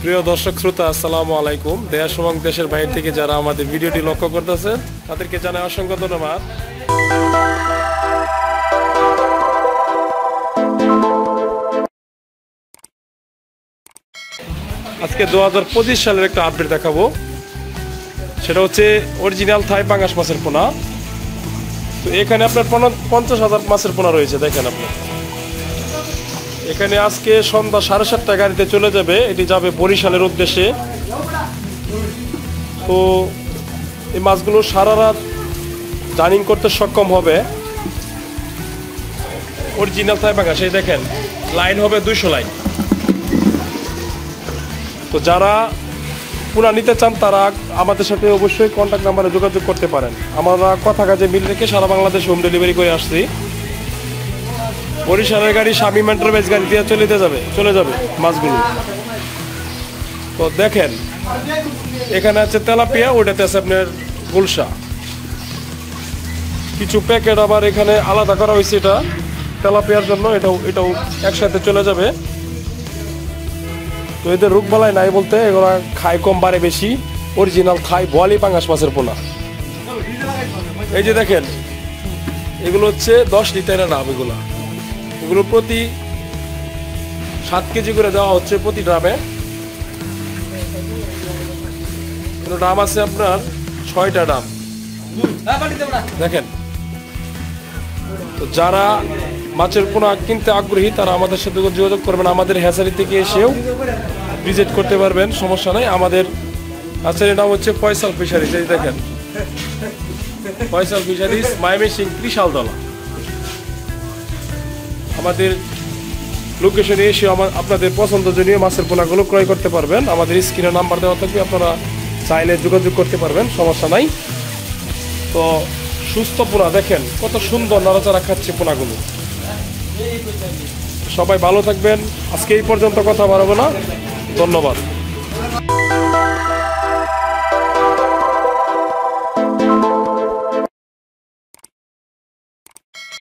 প্রিয় দর্শক শ্রোতা, আসসালামু আলাইকুম। দেশ এবং দেশের বাইরে থেকে যারা আমাদের ভিডিওটি লক্ষ্য করতেছেন তাদেরকে জানাই অসংখ্য ধন্যবাদ। আজকে 2025 সালের একটা আপডেট দেখাবো। সেটা হচ্ছে অরিজিনাল থাই পাঙ্গাস মাছের পোনা। তো এখানে আপনার 50,000 মাছের পোনা রয়েছে। দেখেন আপনি এখানে আজকে সন্ধ্যা 7:30 গাড়িতে চলে যাবে। এটি যাবে বরিশালের উদ্দেশ্যে। তো এই মাছগুলো সারা রাত জার্নি করতে সক্ষম হবে। অরিজিনাল থাই পাঙ্গাস, এই দেখেন লাইন হবে 200 লাইন। তো যারা পোনা নিতে চান তারা আমাদের সাথে অবশ্যই কন্ট্যাক্ট নাম্বারে যোগাযোগ করতে পারেন। আমরা কথা কাজে মিল রেখে সারা বাংলাদেশে হোম ডেলিভারি করে আসছি। বরিশালের গাড়ি শামীম এন্টারপ্রাইজ গাড়ি দিয়ে চলে যাবে মাছগুলো। তো দেখেন এখানে আছে তেলাপিয়া, ওইটাতে আছে আপনার গুলশা। কিছু প্যাকেট আবার এখানে আলাদা করা হয়েছে, এটা তেলাপিয়ার জন্য, এটাও একসাথে চলে যাবে। তো এদের রোগবালাই নাই বলতে, এগুলো খায় কম বাড়ে বেশি। অরিজিনাল থাই বোয়ালি পাঙ্গাস মাছের পোনা। এই যে দেখেন এগুলো হচ্ছে 10 লিটারের ডাব। এগুলো প্রতি 7 কেজি করে দেওয়া হচ্ছে প্রতি ড্রামে। ড্রাম আছে আপনার 6টা ড্রাম দেখেন। তো যারা মাছের পোনা কিনতে আগ্রহী তারা আমাদের সাথে যোগাযোগ করবেন। আমাদের হ্যাচারি থেকে এসেও ভিজিট করতে পারবেন, সমস্যা নাই। আমাদের হ্যাচারির নাম হচ্ছে ফয়সাল ফিশারিজ। এই দেখেন ফয়সাল ফিশারিজ, ময়মনসিংহ, ত্রিশালতলা। আমাদের লোকেশনে এসে আপনাদের পছন্দজনীয় মাছের পোনাগুলো ক্রয় করতে পারবেন। আমাদের স্ক্রিনে নাম্বার দেওয়া থাকবে, আপনারা চাইলে যোগাযোগ করতে পারবেন, সমস্যা নাই। তো সুস্থ পোনা দেখেন কত সুন্দর নাড়াচাড়া খাচ্ছে পোনাগুলো। সবাই ভালো থাকবেন। আজকে এই পর্যন্ত কথা বাড়াবো না। ধন্যবাদ।